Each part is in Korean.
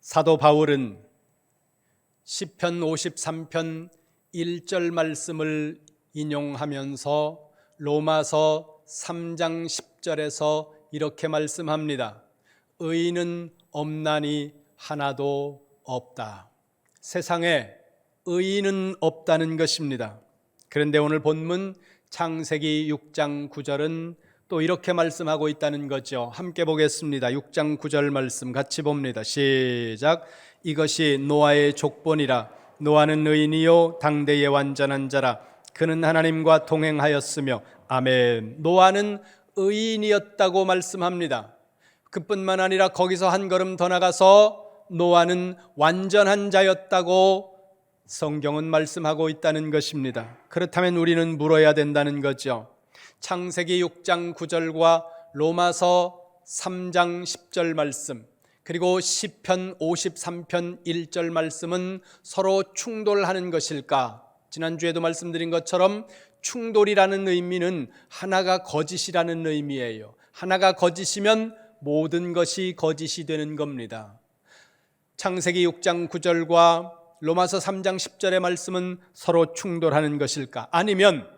사도 바울은 시편 53편 1절 말씀을 인용하면서 로마서 3장 10절에서 이렇게 말씀합니다. 의인은 없나니 하나도 없다. 세상에 의인은 없다는 것입니다. 그런데 오늘 본문 창세기 6장 9절은 또 이렇게 말씀하고 있다는 거죠. 함께 보겠습니다. 6장 9절 말씀 같이 봅니다. 시작. 이것이 노아의 족본이라. 노아는 의인이요 당대의 완전한 자라. 그는 하나님과 동행하였으며. 아멘. 노아는 의인이었다고 말씀합니다. 그뿐만 아니라 거기서 한 걸음 더 나가서 노아는 완전한 자였다고 성경은 말씀하고 있다는 것입니다. 그렇다면 우리는 물어야 된다는 거죠. 창세기 6장 9절과 로마서 3장 10절 말씀, 그리고 시편 53편 1절 말씀은 서로 충돌하는 것일까? 지난주에도 말씀드린 것처럼 충돌이라는 의미는 하나가 거짓이라는 의미예요. 하나가 거짓이면 모든 것이 거짓이 되는 겁니다. 창세기 6장 9절과 로마서 3장 10절의 말씀은 서로 충돌하는 것일까? 아니면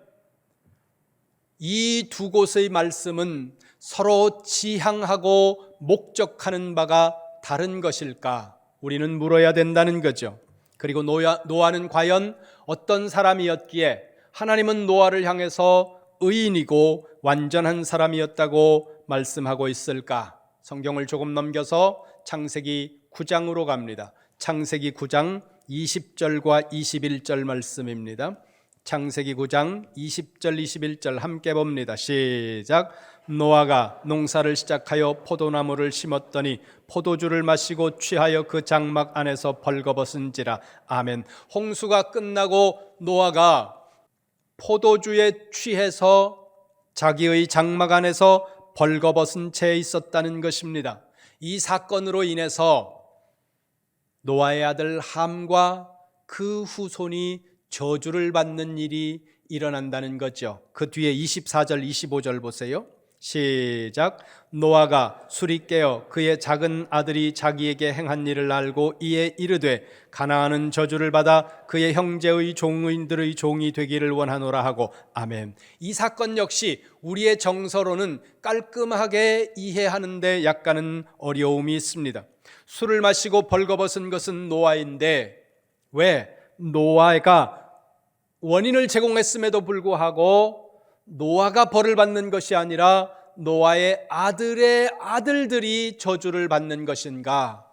이 두 곳의 말씀은 서로 지향하고 목적하는 바가 다른 것일까? 우리는 물어야 된다는 거죠. 그리고 노아는 과연 어떤 사람이었기에 하나님은 노아를 향해서 의인이고 완전한 사람이었다고 말씀하고 있을까? 성경을 조금 넘겨서 창세기 9장으로 갑니다. 창세기 9장 20절과 21절 말씀입니다. 창세기 9장 20절 21절 함께 봅니다. 시작. 노아가 농사를 시작하여 포도나무를 심었더니 포도주를 마시고 취하여 그 장막 안에서 벌거벗은지라. 아멘. 홍수가 끝나고 노아가 포도주에 취해서 자기의 장막 안에서 벌거벗은 채 있었다는 것입니다. 이 사건으로 인해서 노아의 아들 함과 그 후손이 저주를 받는 일이 일어난다는 거죠. 그 뒤에 24절 25절 보세요. 시작. 노아가 술이 깨어 그의 작은 아들이 자기에게 행한 일을 알고 이에 이르되 가나안은 저주를 받아 그의 형제의 종인들의 종이 되기를 원하노라 하고. 아멘. 이 사건 역시 우리의 정서로는 깔끔하게 이해하는데 약간은 어려움이 있습니다. 술을 마시고 벌거벗은 것은 노아인데 왜 노아가 원인을 제공했음에도 불구하고 노아가 벌을 받는 것이 아니라 노아의 아들의 아들들이 저주를 받는 것인가?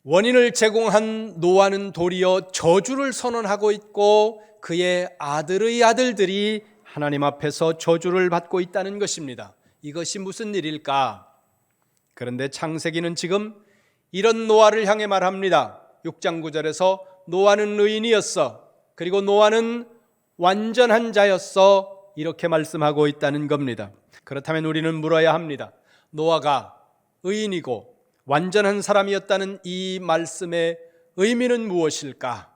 원인을 제공한 노아는 도리어 저주를 선언하고 있고 그의 아들의 아들들이 하나님 앞에서 저주를 받고 있다는 것입니다. 이것이 무슨 일일까? 그런데 창세기는 지금 이런 노아를 향해 말합니다. 6장 9절에서 노아는 의인이었어. 그리고 노아는 완전한 자였어. 이렇게 말씀하고 있다는 겁니다. 그렇다면 우리는 물어야 합니다. 노아가 의인이고 완전한 사람이었다는 이 말씀의 의미는 무엇일까?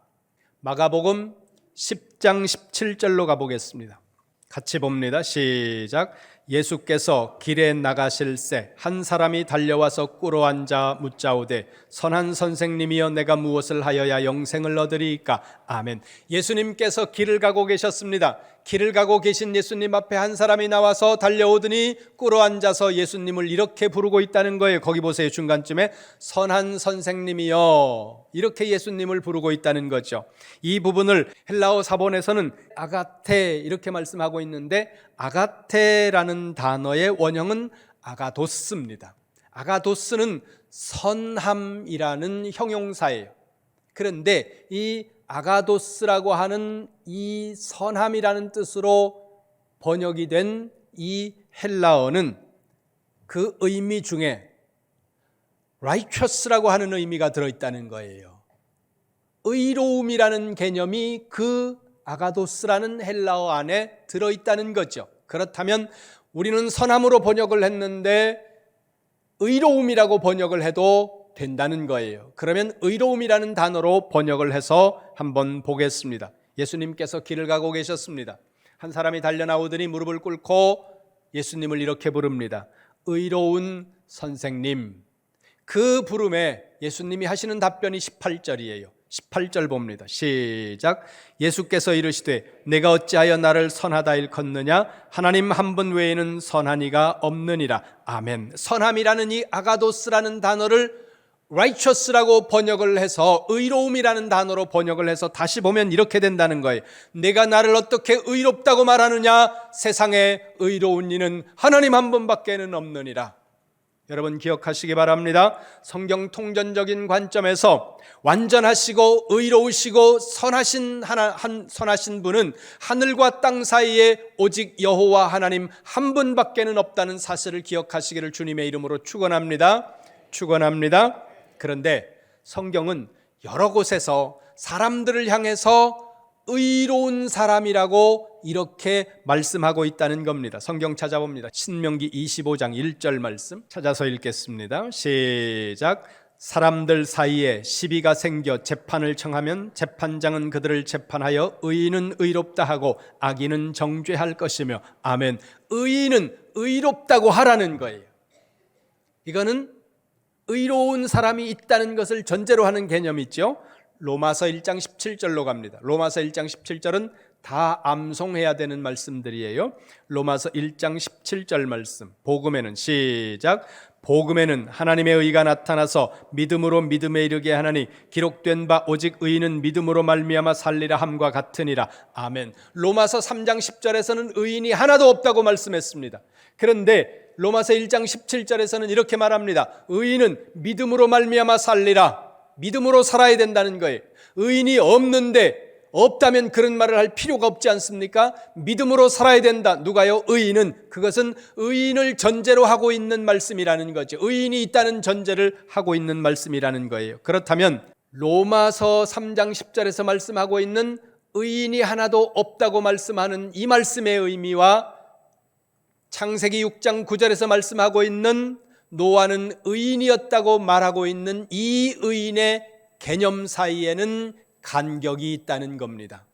마가복음 10장 17절로 가보겠습니다. 같이 봅니다. 시작. 예수께서 길에 나가실새 한 사람이 달려와서 꿇어앉아 묻자오되 선한 선생님이여 내가 무엇을 하여야 영생을 얻으리이까? 아멘. 예수님께서 길을 가고 계셨습니다. 길을 가고 계신 예수님 앞에 한 사람이 나와서 달려오더니 꿇어앉아서 예수님을 이렇게 부르고 있다는 거예요. 거기 보세요. 중간쯤에 선한 선생님이여 이렇게 예수님을 부르고 있다는 거죠. 이 부분을 헬라어 사본에서는 아가테 이렇게 말씀하고 있는데 아가테라는 단어의 원형은 아가도스입니다. 아가도스는 선함이라는 형용사예요. 그런데 이 아가도스라고 하는 이 선함이라는 뜻으로 번역이 된 이 헬라어는 그 의미 중에 righteous라고 하는 의미가 들어있다는 거예요. 의로움이라는 개념이 그 아가도스라는 헬라어 안에 들어있다는 거죠. 그렇다면 우리는 선함으로 번역을 했는데 의로움이라고 번역을 해도 된다는 거예요. 그러면 의로움이라는 단어로 번역을 해서 한번 보겠습니다. 예수님께서 길을 가고 계셨습니다. 한 사람이 달려나오더니 무릎을 꿇고 예수님을 이렇게 부릅니다. 의로운 선생님. 그 부름에 예수님이 하시는 답변이 18절이에요. 18절 봅니다. 시작. 예수께서 이르시되 내가 어찌하여 나를 선하다 일컫느냐? 하나님 한 분 외에는 선한 이가 없느니라. 아멘. 선함이라는 이 아가도스라는 단어를 righteous라고 번역을 해서 의로움이라는 단어로 번역을 해서 다시 보면 이렇게 된다는 거예요. 내가 나를 어떻게 의롭다고 말하느냐? 세상에 의로운 이는 하나님 한 분밖에는 없느니라. 여러분 기억하시기 바랍니다. 성경 통전적인 관점에서 완전하시고 의로우시고 선하신 분은 하늘과 땅 사이에 오직 여호와 하나님 한 분밖에는 없다는 사실을 기억하시기를 주님의 이름으로 축원합니다. 축원합니다. 그런데 성경은 여러 곳에서 사람들을 향해서 의로운 사람이라고 이렇게 말씀하고 있다는 겁니다. 성경 찾아봅니다. 신명기 25장 1절 말씀 찾아서 읽겠습니다. 시작. 사람들 사이에 시비가 생겨 재판을 청하면 재판장은 그들을 재판하여 의인은 의롭다 하고 악인은 정죄할 것이며 아멘. 의인은 의롭다고 하라는 거예요. 이거는 의로운 사람이 있다는 것을 전제로 하는 개념이 있죠. 로마서 1장 17절로 갑니다. 로마서 1장 17절은 다 암송해야 되는 말씀들이에요. 로마서 1장 17절 말씀 복음에는 시작. 복음에는 하나님의 의가 나타나서 믿음으로 믿음에 이르게 하나니 기록된 바 오직 의인은 믿음으로 말미암아 살리라 함과 같으니라. 아멘. 로마서 3장 10절에서는 의인이 하나도 없다고 말씀했습니다. 그런데 로마서 1장 17절에서는 이렇게 말합니다. 의인은 믿음으로 말미암아 살리라. 믿음으로 살아야 된다는 거예요. 의인이 없다면 그런 말을 할 필요가 없지 않습니까? 믿음으로 살아야 된다. 누가요? 의인은. 그것은 의인을 전제로 하고 있는 말씀이라는 거죠. 의인이 있다는 전제를 하고 있는 말씀이라는 거예요. 그렇다면 로마서 3장 10절에서 말씀하고 있는 의인이 하나도 없다고 말씀하는 이 말씀의 의미와 창세기 6장 9절에서 말씀하고 있는 노아는 의인이었다고 말하고 있는 이 의인의 개념 사이에는 간격이 있다는 겁니다.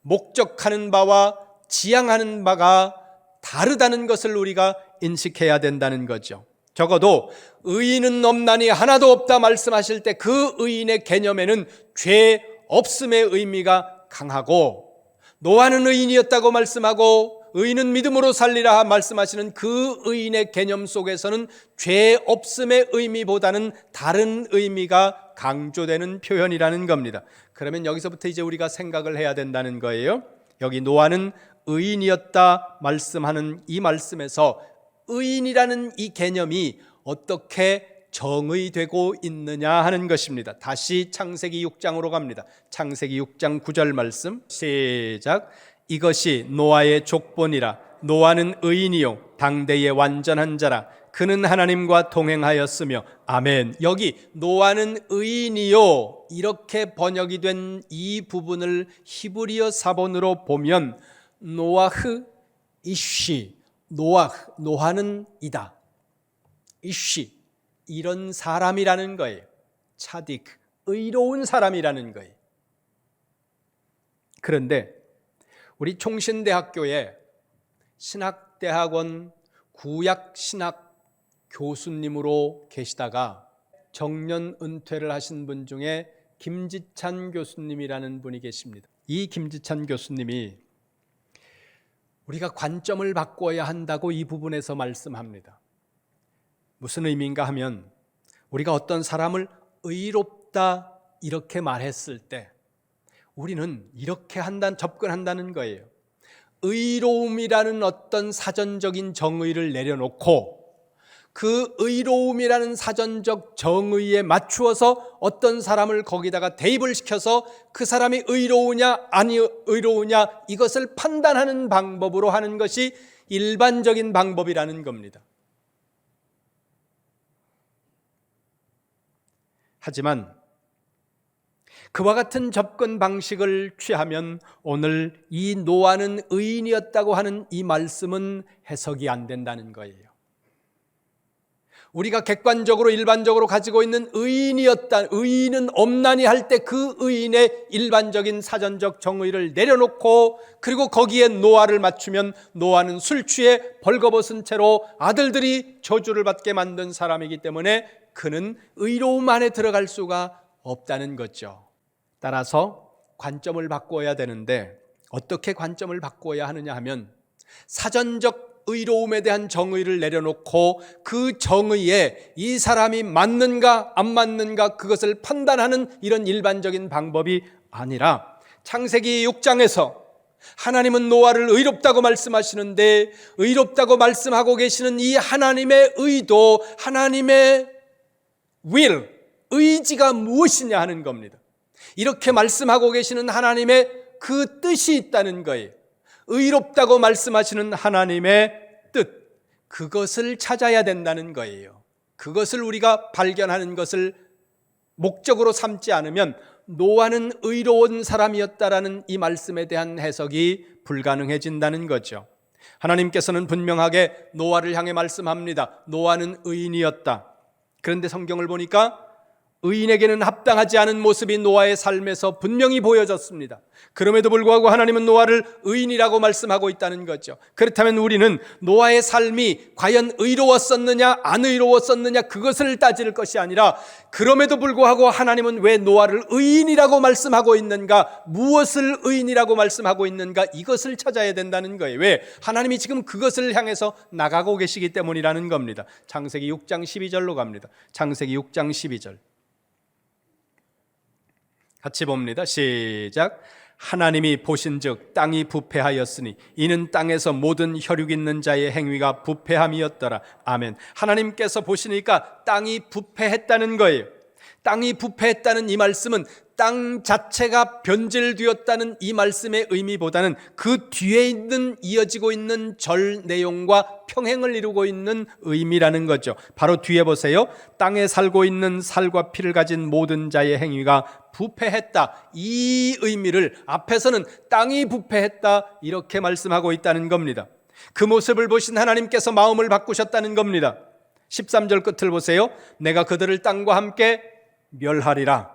목적하는 바와 지향하는 바가 다르다는 것을 우리가 인식해야 된다는 거죠. 적어도 의인은 없나니 하나도 없다 말씀하실 때 그 의인의 개념에는 죄 없음의 의미가 강하고, 노아는 의인이었다고 말씀하고 의인은 믿음으로 살리라 말씀하시는 그 의인의 개념 속에서는 죄 없음의 의미보다는 다른 의미가 강조되는 표현이라는 겁니다. 그러면 여기서부터 이제 우리가 생각을 해야 된다는 거예요. 여기 노아는 의인이었다 말씀하는 이 말씀에서 의인이라는 이 개념이 어떻게 정의되고 있느냐 하는 것입니다. 다시 창세기 6장으로 갑니다. 창세기 6장 9절 말씀 시작. 이것이 노아의 족본이라. 노아는 의인이요 당대의 완전한 자라. 그는 하나님과 동행하였으며 아멘. 여기 노아는 의인이요 이렇게 번역이 된 이 부분을 히브리어 사본으로 보면 노아흐 이쉬, 노아는 이다, 이쉬 이런 사람이라는 거예요. 차딕, 의로운 사람이라는 거예요. 그런데 우리 총신대학교에 신학대학원 구약신학 교수님으로 계시다가 정년 은퇴를 하신 분 중에 김지찬 교수님이라는 분이 계십니다. 이 김지찬 교수님이 우리가 관점을 바꿔야 한다고 이 부분에서 말씀합니다. 무슨 의미인가 하면 우리가 어떤 사람을 의롭다 이렇게 말했을 때 우리는 이렇게 접근한다는 거예요. 의로움이라는 어떤 사전적인 정의를 내려놓고 그 의로움이라는 사전적 정의에 맞추어서 어떤 사람을 거기다가 대입을 시켜서 그 사람이 의로우냐 아니 의로우냐 이것을 판단하는 방법으로 하는 것이 일반적인 방법이라는 겁니다. 하지만 그와 같은 접근 방식을 취하면 오늘 이 노아는 의인이었다고 하는 이 말씀은 해석이 안 된다는 거예요. 우리가 객관적으로 일반적으로 가지고 있는 의인이었다, 의인은 없나니 할 때 그 의인의 일반적인 사전적 정의를 내려놓고 그리고 거기에 노아를 맞추면 노아는 술 취해 벌거벗은 채로 아들들이 저주를 받게 만든 사람이기 때문에 그는 의로움 안에 들어갈 수가 없다는 거죠. 따라서 관점을 바꿔야 되는데 어떻게 관점을 바꿔야 하느냐 하면 사전적 의로움에 대한 정의를 내려놓고 그 정의에 이 사람이 맞는가 안 맞는가 그것을 판단하는 이런 일반적인 방법이 아니라 창세기 6장에서 하나님은 노아를 의롭다고 말씀하시는데 의롭다고 말씀하고 계시는 이 하나님의 의도, 하나님의 will, 의지가 무엇이냐 하는 겁니다. 이렇게 말씀하고 계시는 하나님의 그 뜻이 있다는 거예요. 의롭다고 말씀하시는 하나님의 뜻, 그것을 찾아야 된다는 거예요. 그것을 우리가 발견하는 것을 목적으로 삼지 않으면 노아는 의로운 사람이었다라는 이 말씀에 대한 해석이 불가능해진다는 거죠. 하나님께서는 분명하게 노아를 향해 말씀합니다. 노아는 의인이었다. 그런데 성경을 보니까 의인에게는 합당하지 않은 모습이 노아의 삶에서 분명히 보여졌습니다. 그럼에도 불구하고 하나님은 노아를 의인이라고 말씀하고 있다는 거죠. 그렇다면 우리는 노아의 삶이 과연 의로웠었느냐 안 의로웠었느냐 그것을 따질 것이 아니라 그럼에도 불구하고 하나님은 왜 노아를 의인이라고 말씀하고 있는가, 무엇을 의인이라고 말씀하고 있는가, 이것을 찾아야 된다는 거예요. 왜? 하나님이 지금 그것을 향해서 나가고 계시기 때문이라는 겁니다. 창세기 6장 12절로 갑니다. 창세기 6장 12절 같이 봅니다. 시작. 하나님이 보신즉 땅이 부패하였으니 이는 땅에서 모든 혈육 있는 자의 행위가 부패함이었더라. 아멘. 하나님께서 보시니까 땅이 부패했다는 거예요. 땅이 부패했다는 이 말씀은 땅 자체가 변질되었다는 이 말씀의 의미보다는 그 뒤에 있는 이어지고 있는 절 내용과 평행을 이루고 있는 의미라는 거죠. 바로 뒤에 보세요. 땅에 살고 있는 살과 피를 가진 모든 자의 행위가 부패했다. 이 의미를 앞에서는 땅이 부패했다 이렇게 말씀하고 있다는 겁니다. 그 모습을 보신 하나님께서 마음을 바꾸셨다는 겁니다. 13절 끝을 보세요. 내가 그들을 땅과 함께 멸하리라.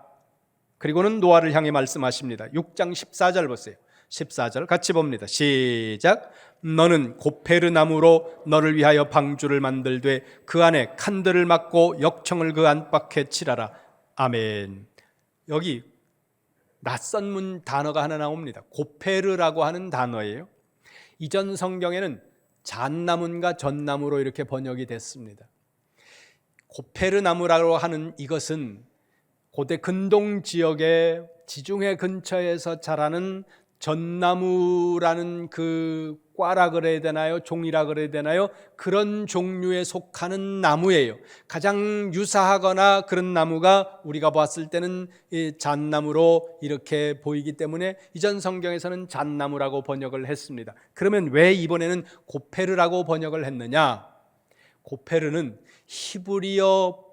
그리고는 노아를 향해 말씀하십니다. 6장 14절 보세요. 14절 같이 봅니다. 시작. 너는 고페르 나무로 너를 위하여 방주를 만들되 그 안에 칸들을 막고 역청을 그 안팎에 칠하라. 아멘. 여기 낯선 단어가 하나 나옵니다. 고페르라고 하는 단어예요. 이전 성경에는 잣나무인가 전나무로 이렇게 번역이 됐습니다. 고페르 나무라고 하는 이것은 고대 근동 지역의 지중해 근처에서 자라는 전나무라는 그 과라 그래야 되나요? 종이라 그래야 되나요? 그런 종류에 속하는 나무예요. 가장 유사하거나 그런 나무가 우리가 봤을 때는 이 잣나무로 이렇게 보이기 때문에 이전 성경에서는 잣나무라고 번역을 했습니다. 그러면 왜 이번에는 고페르라고 번역을 했느냐? 고페르는 히브리어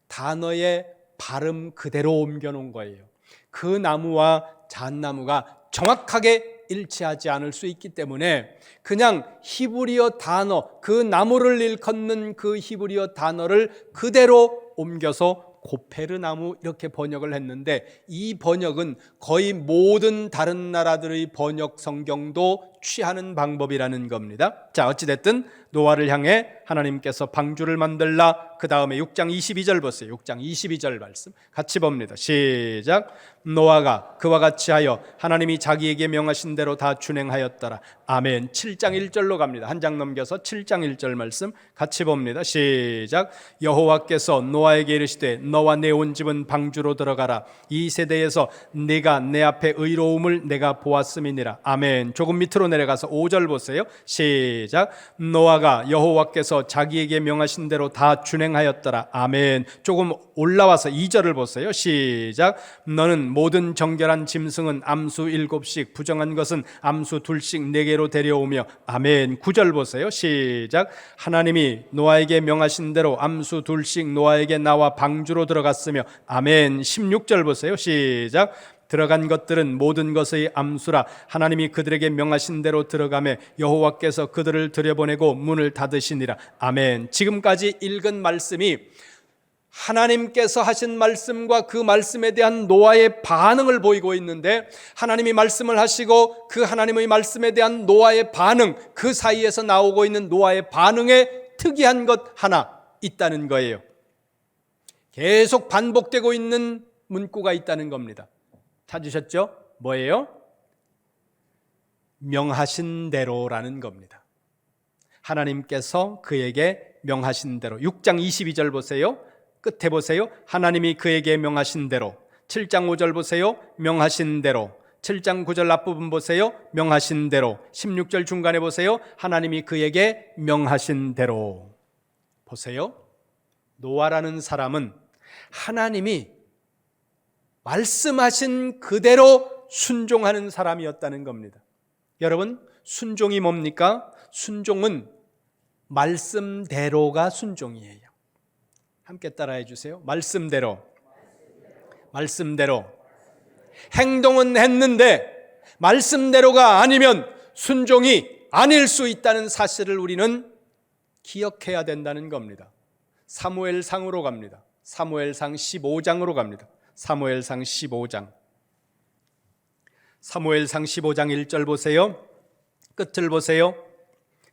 단어의 발음 그대로 옮겨놓은 거예요. 그 나무와 잣나무가 정확하게 일치하지 않을 수 있기 때문에 그냥 히브리어 단어, 그 나무를 일컫는 그 히브리어 단어를 그대로 옮겨서 고페르 나무 이렇게 번역을 했는데 이 번역은 거의 모든 다른 나라들의 번역 성경도 취하는 방법이라는 겁니다. 자, 어찌됐든 노아를 향해 하나님께서 방주를 만들라. 그 다음에 6장 22절 보세요. 6장 22절 말씀 같이 봅니다. 시작. 노아가 그와 같이 하여 하나님이 자기에게 명하신 대로 다 준행하였더라. 아멘. 7장 1절로 갑니다. 한 장 넘겨서 7장 1절 말씀 같이 봅니다. 시작. 여호와께서 노아에게 이르시되 너와 내 온 집은 방주로 들어가라. 이 세대에서 네가 내 앞에 의로움을 내가 보았음이니라. 아멘. 조금 밑으로 내려가서 5절 보세요. 시작. 노아가 여호와께서 자기에게 명하신 대로 다 준행하였더라. 아멘. 조금 올라와서 2절을 보세요. 시작. 너는 모든 정결한 짐승은 암수 7씩 부정한 것은 암수 2씩 네개로 데려오며. 아멘. 9절 보세요. 시작. 하나님이 노아에게 명하신 대로 암수 2씩 노아에게 나와 방주로 들어갔으며. 아멘. 16절 보세요. 시작. 들어간 것들은 모든 것의 암수라. 하나님이 그들에게 명하신 대로 들어가매 여호와께서 그들을 들여보내고 문을 닫으시니라. 아멘. 지금까지 읽은 말씀이 하나님께서 하신 말씀과 그 말씀에 대한 노아의 반응을 보이고 있는데, 하나님이 말씀을 하시고 그 하나님의 말씀에 대한 노아의 반응, 그 사이에서 나오고 있는 노아의 반응에 특이한 것 하나 있다는 거예요. 계속 반복되고 있는 문구가 있다는 겁니다. 찾으셨죠? 뭐예요? 명하신 대로라는 겁니다. 하나님께서 그에게 명하신 대로. 6장 22절 보세요. 끝에 보세요. 하나님이 그에게 명하신 대로. 7장 5절 보세요. 명하신 대로. 7장 9절 앞부분 보세요. 명하신 대로. 16절 중간에 보세요. 하나님이 그에게 명하신 대로. 보세요. 노아라는 사람은 하나님이 말씀하신 그대로 순종하는 사람이었다는 겁니다. 여러분, 순종이 뭡니까? 순종은 말씀대로가 순종이에요. 함께 따라해 주세요. 말씀대로. 말씀대로. 행동은 했는데 말씀대로가 아니면 순종이 아닐 수 있다는 사실을 우리는 기억해야 된다는 겁니다. 사무엘상으로 갑니다. 사무엘상 15장으로 갑니다. 사무엘상 15장. 사무엘상 15장 1절 보세요. 끝을 보세요.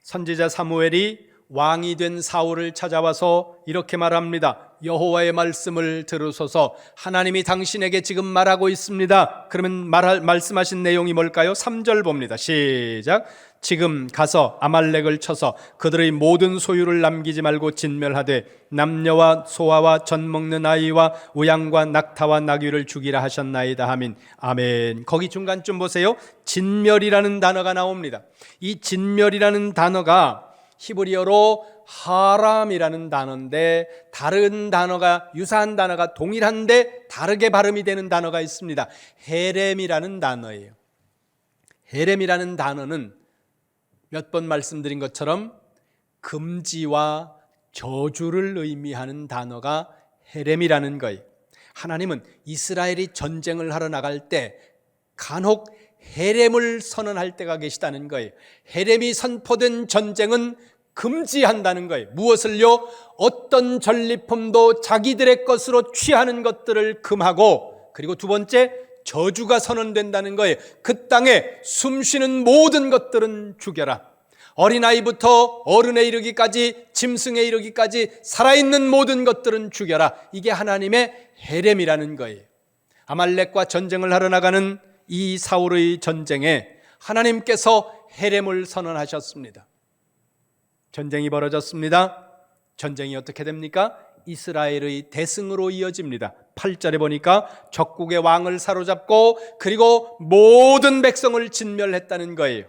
선지자 사무엘이 왕이 된 사울을 찾아와서 이렇게 말합니다. 여호와의 말씀을 들으소서. 하나님이 당신에게 지금 말하고 있습니다. 그러면 말씀하신 내용이 뭘까요? 3절 봅니다. 시작. 지금 가서 아말렉을 쳐서 그들의 모든 소유를 남기지 말고 진멸하되 남녀와 소아와 젖 먹는 아이와 우양과 낙타와 나귀를 죽이라 하셨나이다 하민. 아멘. 거기 중간쯤 보세요. 진멸이라는 단어가 나옵니다. 이 진멸이라는 단어가 히브리어로 하람이라는 단어인데, 다른 단어가, 유사한 단어가 동일한데 다르게 발음이 되는 단어가 있습니다. 헤렘이라는 단어예요. 헤렘이라는 단어는 몇 번 말씀드린 것처럼 금지와 저주를 의미하는 단어가 헤렘이라는 거예요. 하나님은 이스라엘이 전쟁을 하러 나갈 때 간혹 헤렘을 선언할 때가 계시다는 거예요. 헤렘이 선포된 전쟁은 금지한다는 거예요. 무엇을요? 어떤 전리품도 자기들의 것으로 취하는 것들을 금하고, 그리고 두 번째, 저주가 선언된다는 거예요. 그 땅에 숨쉬는 모든 것들은 죽여라. 어린아이부터 어른에 이르기까지, 짐승에 이르기까지 살아있는 모든 것들은 죽여라. 이게 하나님의 헤렘이라는 거예요. 아말렉과 전쟁을 하러 나가는 이 사울의 전쟁에 하나님께서 헤렘을 선언하셨습니다. 전쟁이 벌어졌습니다. 전쟁이 어떻게 됩니까? 이스라엘의 대승으로 이어집니다. 8절에 보니까 적국의 왕을 사로잡고 그리고 모든 백성을 진멸했다는 거예요.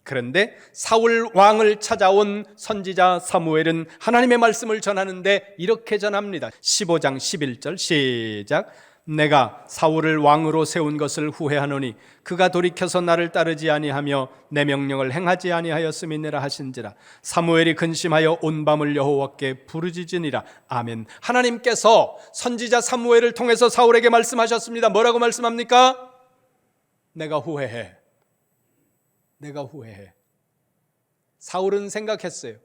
그런데 사울 왕을 찾아온 선지자 사무엘은 하나님의 말씀을 전하는데 이렇게 전합니다. 15장 11절 시작. 내가 사울을 왕으로 세운 것을 후회하노니 그가 돌이켜서 나를 따르지 아니하며 내 명령을 행하지 아니하였음이니라 하신지라. 사무엘이 근심하여 온 밤을 여호와께 부르짖으니라. 아멘. 하나님께서 선지자 사무엘을 통해서 사울에게 말씀하셨습니다. 뭐라고 말씀합니까? 내가 후회해. 내가 후회해. 사울은 생각했어요.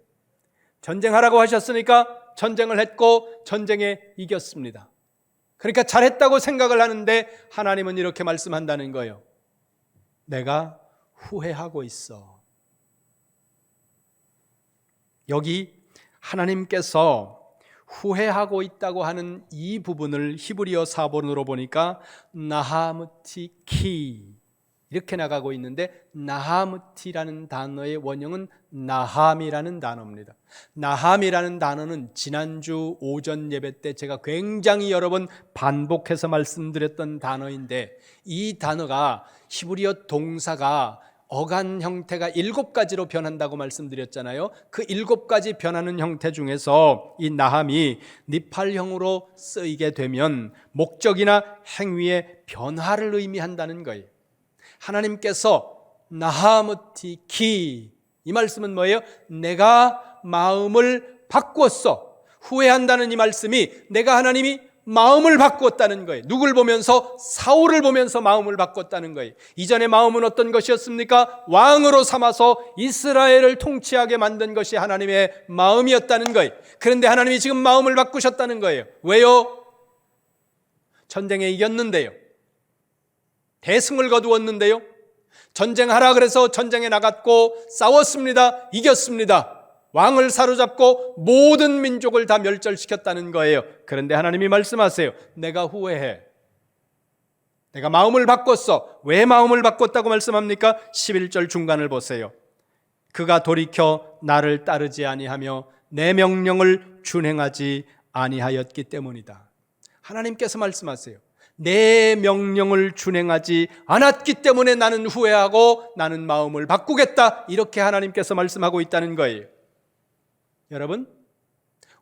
전쟁하라고 하셨으니까 전쟁을 했고 전쟁에 이겼습니다. 그러니까 잘했다고 생각을 하는데 하나님은 이렇게 말씀한다는 거예요. 내가 후회하고 있어. 여기 하나님께서 후회하고 있다고 하는 이 부분을 히브리어 사본으로 보니까 나하므티키 이렇게 나가고 있는데, 나하므티라는 단어의 원형은 나함이라는 단어입니다. 나함이라는 단어는 지난주 오전 예배 때 제가 굉장히 여러 번 반복해서 말씀드렸던 단어인데, 이 단어가 히브리어 동사가 어간 형태가 7가지로 변한다고 말씀드렸잖아요. 그 7가지 변하는 형태 중에서 이 나함이 니팔형으로 쓰이게 되면 목적이나 행위의 변화를 의미한다는 거예요. 하나님께서 나하므티키, 이 말씀은 뭐예요? 내가 마음을 바꾸었어. 후회한다는 이 말씀이 내가 하나님이 마음을 바꾸었다는 거예요. 누굴 보면서? 사울을 보면서 마음을 바꿨다는 거예요. 이전의 마음은 어떤 것이었습니까? 왕으로 삼아서 이스라엘을 통치하게 만든 것이 하나님의 마음이었다는 거예요. 그런데 하나님이 지금 마음을 바꾸셨다는 거예요. 왜요? 전쟁에 이겼는데요. 대승을 거두었는데요. 전쟁하라 그래서 전쟁에 나갔고 싸웠습니다. 이겼습니다. 왕을 사로잡고 모든 민족을 다 멸절시켰다는 거예요. 그런데 하나님이 말씀하세요. 내가 후회해. 내가 마음을 바꿨어. 왜 마음을 바꿨다고 말씀합니까? 11절 중간을 보세요. 그가 돌이켜 나를 따르지 아니하며 내 명령을 준행하지 아니하였기 때문이다. 하나님께서 말씀하세요. 내 명령을 준행하지 않았기 때문에 나는 후회하고 나는 마음을 바꾸겠다. 이렇게 하나님께서 말씀하고 있다는 거예요. 여러분,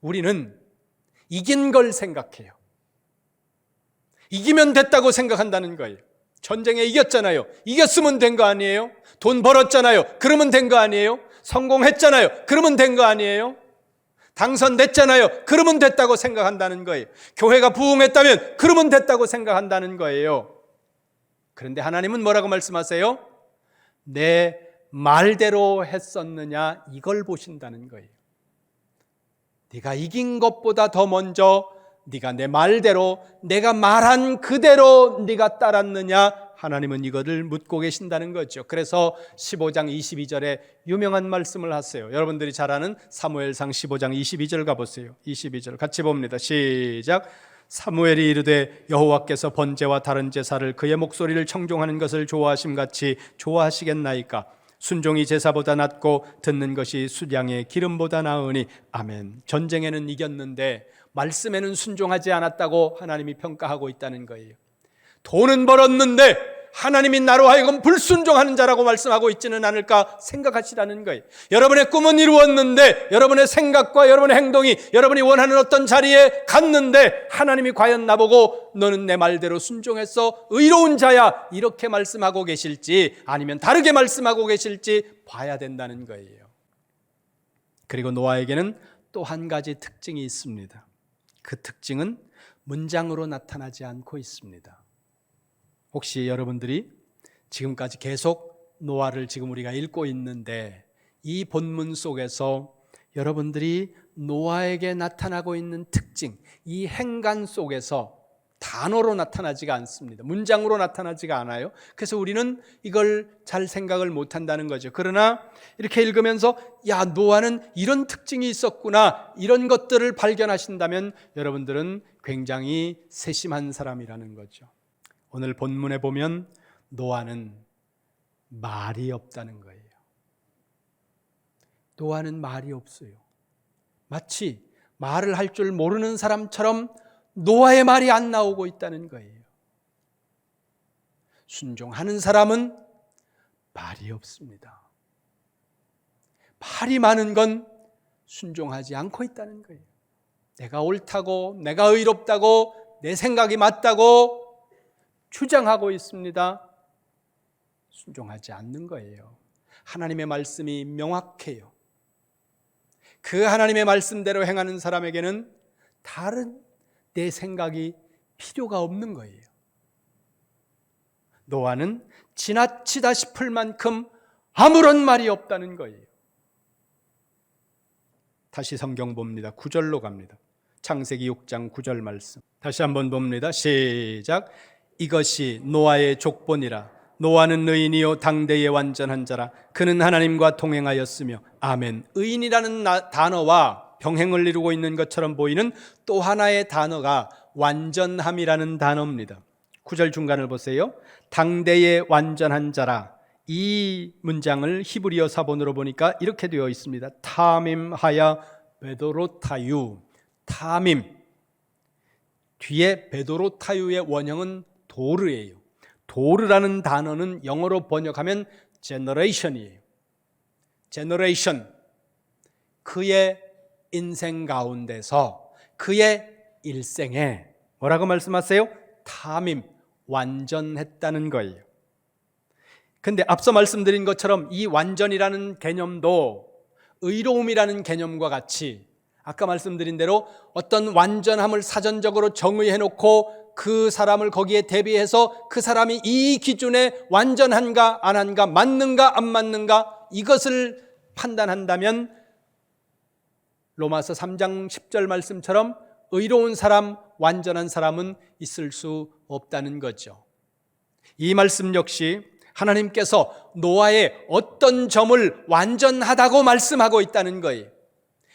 우리는 이긴 걸 생각해요. 이기면 됐다고 생각한다는 거예요. 전쟁에 이겼잖아요. 이겼으면 된 거 아니에요? 돈 벌었잖아요. 그러면 된 거 아니에요? 성공했잖아요. 그러면 된 거 아니에요? 당선됐잖아요. 그러면 됐다고 생각한다는 거예요. 교회가 부흥했다면 그러면 됐다고 생각한다는 거예요. 그런데 하나님은 뭐라고 말씀하세요? 내 말대로 했었느냐 이걸 보신다는 거예요. 네가 이긴 것보다 더 먼저 네가 내 말대로 내가 말한 그대로 네가 따랐느냐 하나님은 이것을 묻고 계신다는 거죠. 그래서 15장 22절에 유명한 말씀을 하세요. 여러분들이 잘 아는 사무엘상 15장 22절 가보세요. 22절 같이 봅니다. 시작. 사무엘이 이르되 여호와께서 번제와 다른 제사를 그의 목소리를 청종하는 것을 좋아하심같이 좋아하시겠나이까. 순종이 제사보다 낫고 듣는 것이 수량의 기름보다 나으니 아멘. 전쟁에는 이겼는데 말씀에는 순종하지 않았다고 하나님이 평가하고 있다는 거예요. 돈은 벌었는데 하나님이 나로 하여금 불순종하는 자라고 말씀하고 있지는 않을까 생각하시라는 거예요. 여러분의 꿈은 이루었는데 여러분의 생각과 여러분의 행동이 여러분이 원하는 어떤 자리에 갔는데 하나님이 과연 나보고 너는 내 말대로 순종했어 의로운 자야 이렇게 말씀하고 계실지 아니면 다르게 말씀하고 계실지 봐야 된다는 거예요. 그리고 노아에게는 또 한 가지 특징이 있습니다. 그 특징은 문장으로 나타나지 않고 있습니다. 혹시 여러분들이 지금까지 계속 노아를 지금 우리가 읽고 있는데 이 본문 속에서 여러분들이 노아에게 나타나고 있는 특징, 이 행간 속에서 단어로 나타나지가 않습니다. 문장으로 나타나지가 않아요. 그래서 우리는 이걸 잘 생각을 못한다는 거죠. 그러나 이렇게 읽으면서 야, 노아는 이런 특징이 있었구나 이런 것들을 발견하신다면 여러분들은 굉장히 세심한 사람이라는 거죠. 오늘 본문에 보면 노아는 말이 없다는 거예요. 노아는 말이 없어요. 마치 말을 할 줄 모르는 사람처럼 노아의 말이 안 나오고 있다는 거예요. 순종하는 사람은 말이 없습니다. 말이 많은 건 순종하지 않고 있다는 거예요. 내가 옳다고, 내가 의롭다고, 내 생각이 맞다고 주장하고 있습니다. 순종하지 않는 거예요. 하나님의 말씀이 명확해요. 그 하나님의 말씀대로 행하는 사람에게는 다른 내 생각이 필요가 없는 거예요. 노아는 지나치다 싶을 만큼 아무런 말이 없다는 거예요. 다시 성경 봅니다. 9절로 갑니다. 창세기 6장 9절 말씀. 다시 한번 봅니다. 시작. 이것이 노아의 족본이라. 노아는 의인이요 당대의 완전한 자라. 그는 하나님과 동행하였으며. 아멘. 의인이라는 단어와 병행을 이루고 있는 것처럼 보이는 또 하나의 단어가 완전함이라는 단어입니다. 9절 중간을 보세요. 당대의 완전한 자라. 이 문장을 히브리어 사본으로 보니까 이렇게 되어 있습니다. 타밈 하야 베도로타유. 타밈. 뒤에 베도로타유의 원형은 도르예요. 도르라는 단어는 영어로 번역하면 generation이에요. generation. 그의 인생 가운데서 그의 일생에 뭐라고 말씀하세요? 타밈, 완전했다는 거예요. 근데 앞서 말씀드린 것처럼 이 완전이라는 개념도 의로움이라는 개념과 같이 아까 말씀드린 대로 어떤 완전함을 사전적으로 정의해놓고 그 사람을 거기에 대비해서 그 사람이 이 기준에 완전한가 안 한가, 맞는가 안 맞는가, 이것을 판단한다면 로마서 3장 10절 말씀처럼 의로운 사람, 완전한 사람은 있을 수 없다는 거죠. 이 말씀 역시 하나님께서 노아의 어떤 점을 완전하다고 말씀하고 있다는 거예요.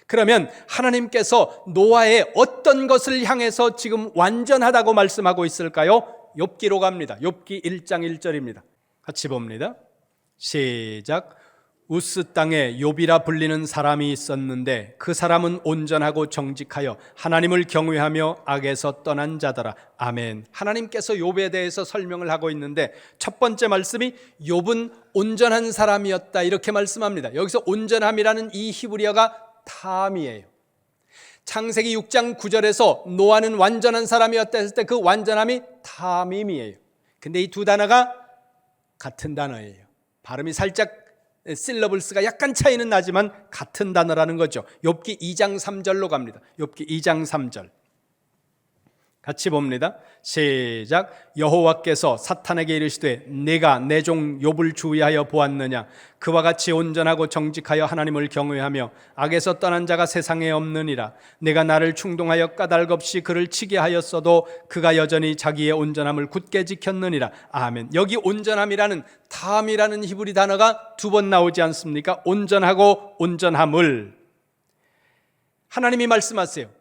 그러면 하나님께서 노아의 어떤 것을 향해서 지금 완전하다고 말씀하고 있을까요? 욥기로 갑니다. 욥기 1장 1절입니다. 같이 봅니다. 시작. 우스 땅에 욥이라 불리는 사람이 있었는데 그 사람은 온전하고 정직하여 하나님을 경외하며 악에서 떠난 자더라. 아멘. 하나님께서 욥에 대해서 설명을 하고 있는데 첫 번째 말씀이 욥은 온전한 사람이었다 이렇게 말씀합니다. 여기서 온전함이라는 이 히브리어가 탐이에요. 창세기 6장 9절에서 노아는 완전한 사람이었다 했을 때 그 완전함이 탐임이에요. 근데 이 두 단어가 같은 단어예요. 발음이 살짝 실러블스가 약간 차이는 나지만 같은 단어라는 거죠. 욥기 2장 3절로 갑니다. 욥기 2장 3절 같이 봅니다. 시작. 여호와께서 사탄에게 이르시되 내가 내 종 욥을 주의하여 보았느냐. 그와 같이 온전하고 정직하여 하나님을 경외하며 악에서 떠난 자가 세상에 없느니라. 내가 나를 충동하여 까닭없이 그를 치게 하였어도 그가 여전히 자기의 온전함을 굳게 지켰느니라. 아멘. 여기 온전함이라는 탐이라는 히브리 단어가 두 번 나오지 않습니까? 온전하고 온전함을 하나님이 말씀하세요.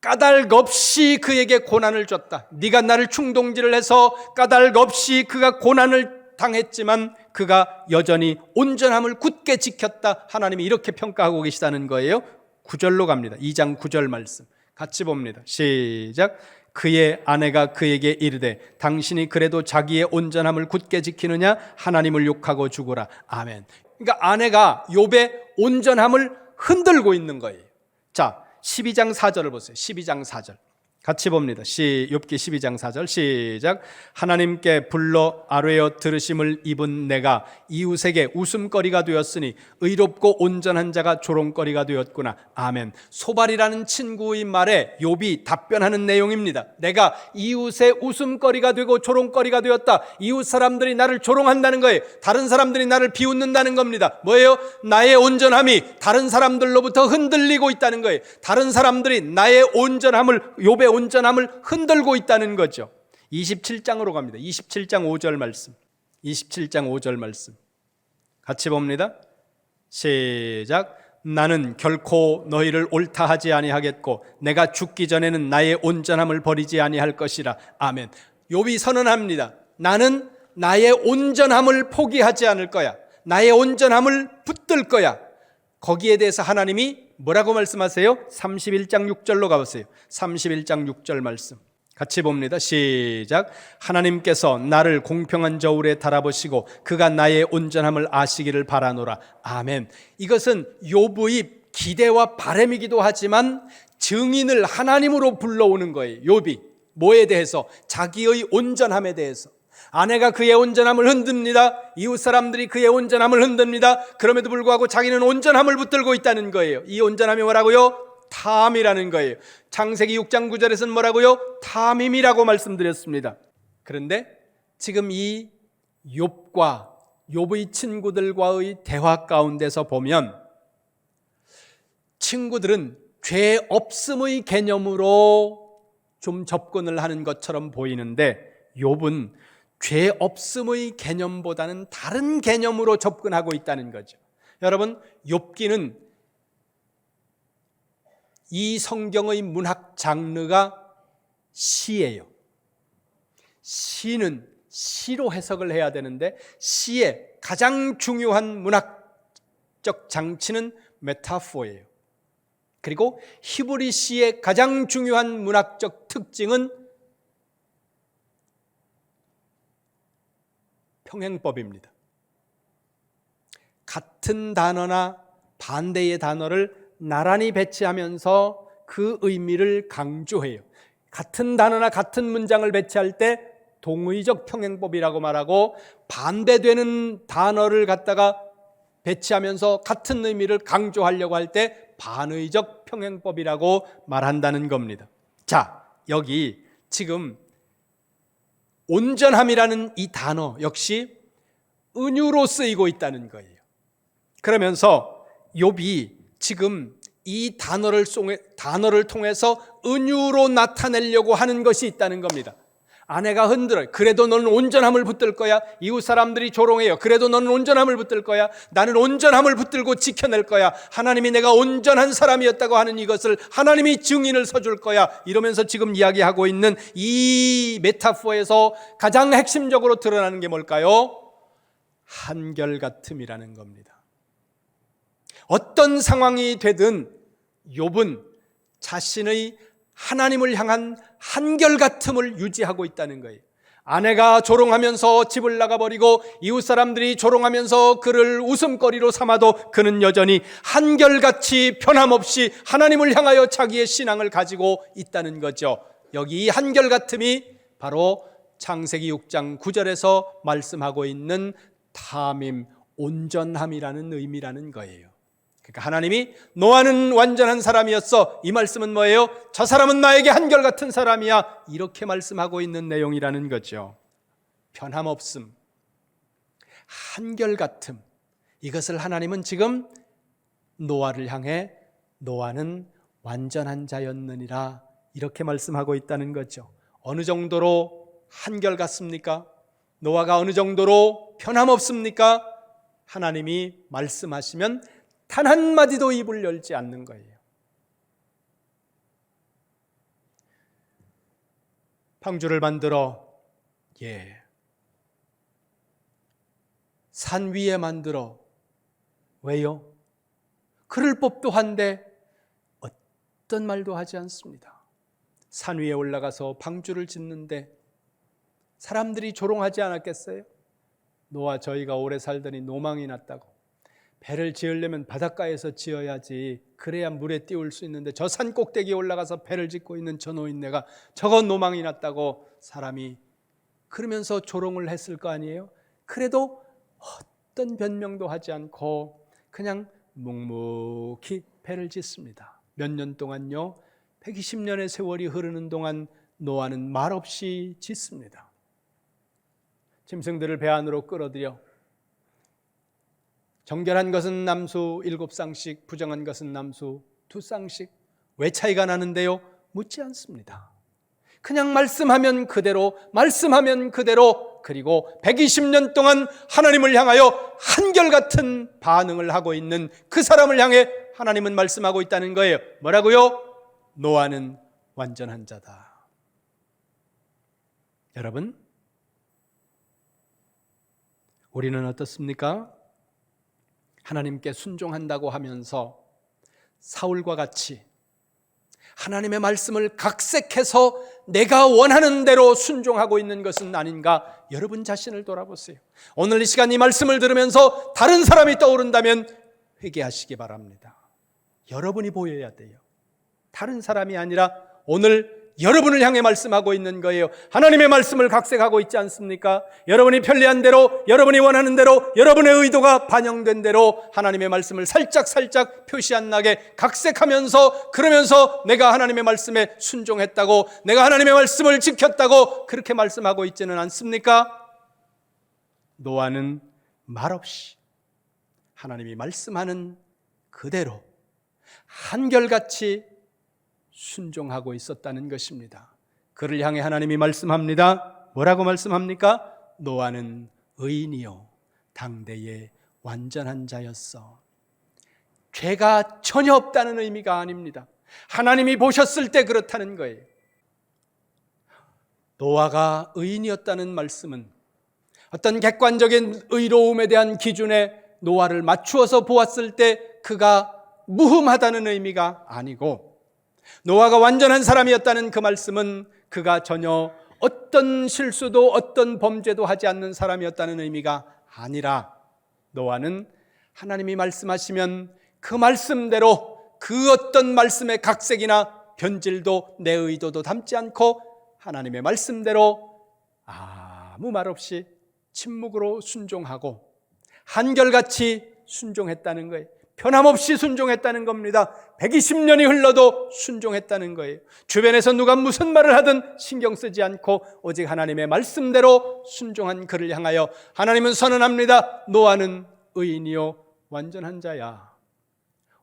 까닭 없이 그에게 고난을 줬다. 네가 나를 충동질을 해서 까닭 없이 그가 고난을 당했지만 그가 여전히 온전함을 굳게 지켰다. 하나님이 이렇게 평가하고 계시다는 거예요. 9절로 갑니다. 2장 9절 말씀 같이 봅니다. 시작. 그의 아내가 그에게 이르되 당신이 그래도 자기의 온전함을 굳게 지키느냐. 하나님을 욕하고 죽으라. 아멘. 그러니까 아내가 욥의 온전함을 흔들고 있는 거예요. 자, 12장 4절을 보세요. 12장 4절 같이 봅니다. 욥기 12장 4절 시작. 하나님께 불러 아뢰어 들으심을 입은 내가 이웃에게 웃음거리가 되었으니 의롭고 온전한 자가 조롱거리가 되었구나. 아멘. 소발이라는 친구의 말에 욥이 답변하는 내용입니다. 내가 이웃의 웃음거리가 되고 조롱거리가 되었다. 이웃 사람들이 나를 조롱한다는 거예요. 다른 사람들이 나를 비웃는다는 겁니다. 뭐예요? 나의 온전함이 다른 사람들로부터 흔들리고 있다는 거예요. 다른 사람들이 나의 온전함을, 욥의 온전함을 흔들고 있다는 거죠. 27장으로 갑니다. 27장 5절 말씀. 27장 5절 말씀 같이 봅니다. 시작. 나는 결코 너희를 옳다 하지 아니하겠고 내가 죽기 전에는 나의 온전함을 버리지 아니할 것이라. 아멘. 욥이 선언합니다. 나는 나의 온전함을 포기하지 않을 거야. 나의 온전함을 붙들 거야. 거기에 대해서 하나님이 뭐라고 말씀하세요? 31장 6절로 가보세요. 31장 6절 말씀 같이 봅니다. 시작. 하나님께서 나를 공평한 저울에 달아보시고 그가 나의 온전함을 아시기를 바라노라. 아멘. 이것은 욥의 기대와 바람이기도 하지만 증인을 하나님으로 불러오는 거예요. 욥이 뭐에 대해서? 자기의 온전함에 대해서. 아내가 그의 온전함을 흔듭니다. 이웃 사람들이 그의 온전함을 흔듭니다. 그럼에도 불구하고 자기는 온전함을 붙들고 있다는 거예요. 이 온전함이 뭐라고요? 탐이라는 거예요. 창세기 6장 9절에서는 뭐라고요? 탐임이라고 말씀드렸습니다. 그런데 지금 이 욥과 욥의 친구들과의 대화 가운데서 보면 친구들은 죄 없음의 개념으로 좀 접근을 하는 것처럼 보이는데 욥은 죄 없음의 개념보다는 다른 개념으로 접근하고 있다는 거죠. 여러분, 욥기는 이 성경의 문학 장르가 시예요. 시는 시로 해석을 해야 되는데 시의 가장 중요한 문학적 장치는 메타포예요. 그리고 히브리 시의 가장 중요한 문학적 특징은 평행법입니다. 같은 단어나 반대의 단어를 나란히 배치하면서 그 의미를 강조해요. 같은 단어나 같은 문장을 배치할 때 동의적 평행법이라고 말하고 반대되는 단어를 갖다가 배치하면서 같은 의미를 강조하려고 할 때 반의적 평행법이라고 말한다는 겁니다. 자, 여기 지금 온전함이라는 이 단어 역시 은유로 쓰이고 있다는 거예요. 그러면서 욥이 지금 이 단어를 통해서 은유로 나타내려고 하는 것이 있다는 겁니다. 아내가 흔들어요. 그래도 너는 온전함을 붙들 거야. 이웃 사람들이 조롱해요. 그래도 너는 온전함을 붙들 거야. 나는 온전함을 붙들고 지켜낼 거야. 하나님이 내가 온전한 사람이었다고 하는 이것을 하나님이 증인을 서줄 거야. 이러면서 지금 이야기하고 있는 이 메타포에서 가장 핵심적으로 드러나는 게 뭘까요? 한결같음이라는 겁니다. 어떤 상황이 되든 욥은 자신의 하나님을 향한 한결같음을 유지하고 있다는 거예요. 아내가 조롱하면서 집을 나가버리고 이웃 사람들이 조롱하면서 그를 웃음거리로 삼아도 그는 여전히 한결같이 변함없이 하나님을 향하여 자기의 신앙을 가지고 있다는 거죠. 여기 이 한결같음이 바로 창세기 6장 9절에서 말씀하고 있는 탐임, 온전함이라는 의미라는 거예요. 그러니까 하나님이 노아는 완전한 사람이었어. 이 말씀은 뭐예요? 저 사람은 나에게 한결같은 사람이야. 이렇게 말씀하고 있는 내용이라는 거죠. 변함없음, 한결같음, 이것을 하나님은 지금 노아를 향해 노아는 완전한 자였느니라 이렇게 말씀하고 있다는 거죠. 어느 정도로 한결같습니까? 노아가 어느 정도로 변함없습니까? 하나님이 말씀하시면 단 한마디도 입을 열지 않는 거예요. 방주를 만들어 산 위에 만들어. 왜요? 그럴 법도 한데 어떤 말도 하지 않습니다. 산 위에 올라가서 방주를 짓는데 사람들이 조롱하지 않았겠어요? 노아 저희가 오래 살더니 노망이 났다고. 배를 지으려면 바닷가에서 지어야지 그래야 물에 띄울 수 있는데 저 산 꼭대기에 올라가서 배를 짓고 있는 저 노인네가 저건 노망이 났다고 사람이 그러면서 조롱을 했을 거 아니에요? 그래도 어떤 변명도 하지 않고 그냥 묵묵히 배를 짓습니다. 몇 년 동안요, 120년의 세월이 흐르는 동안 노아는 말없이 짓습니다. 짐승들을 배 안으로 끌어들여 정결한 것은 남수 7쌍씩, 부정한 것은 남수 2쌍씩. 왜 차이가 나는데요? 묻지 않습니다. 그냥 말씀하면 그대로, 그리고 120년 동안 하나님을 향하여 한결같은 반응을 하고 있는 그 사람을 향해 하나님은 말씀하고 있다는 거예요. 뭐라고요? 노아는 완전한 자다. 여러분, 우리는 어떻습니까? 하나님께 순종한다고 하면서 사울과 같이 하나님의 말씀을 각색해서 내가 원하는 대로 순종하고 있는 것은 아닌가? 여러분 자신을 돌아보세요. 오늘 이 시간 이 말씀을 들으면서 다른 사람이 떠오른다면 회개하시기 바랍니다. 여러분이 보여야 돼요. 다른 사람이 아니라 오늘 여러분을 향해 말씀하고 있는 거예요. 하나님의 말씀을 각색하고 있지 않습니까? 여러분이 편리한 대로, 여러분이 원하는 대로, 여러분의 의도가 반영된 대로 하나님의 말씀을 살짝 표시 안 나게 각색하면서, 그러면서 내가 하나님의 말씀에 순종했다고, 내가 하나님의 말씀을 지켰다고 그렇게 말씀하고 있지는 않습니까? 노아는 말없이 하나님이 말씀하는 그대로 한결같이 순종하고 있었다는 것입니다. 그를 향해 하나님이 말씀합니다. 뭐라고 말씀합니까? 노아는 의인이요 당대의 완전한 자였어. 죄가 전혀 없다는 의미가 아닙니다. 하나님이 보셨을 때 그렇다는 거예요. 노아가 의인이었다는 말씀은 어떤 객관적인 의로움에 대한 기준에 노아를 맞추어서 보았을 때 그가 무흠하다는 의미가 아니고, 노아가 완전한 사람이었다는 그 말씀은 그가 전혀 어떤 실수도 어떤 범죄도 하지 않는 사람이었다는 의미가 아니라, 노아는 하나님이 말씀하시면 그 말씀대로 그 어떤 말씀의 각색이나 변질도 내 의도도 담지 않고 하나님의 말씀대로 아무 말 없이 침묵으로 순종하고 한결같이 순종했다는 거예요. 변함없이 순종했다는 겁니다. 120년이 흘러도 순종했다는 거예요. 주변에서 누가 무슨 말을 하든 신경 쓰지 않고 오직 하나님의 말씀대로 순종한 그를 향하여 하나님은 선언합니다. 노아는 의인이요 완전한 자야.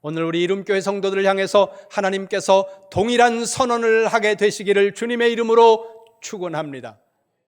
오늘 우리 이름교회 성도들을 향해서 하나님께서 동일한 선언을 하게 되시기를 주님의 이름으로 축원합니다.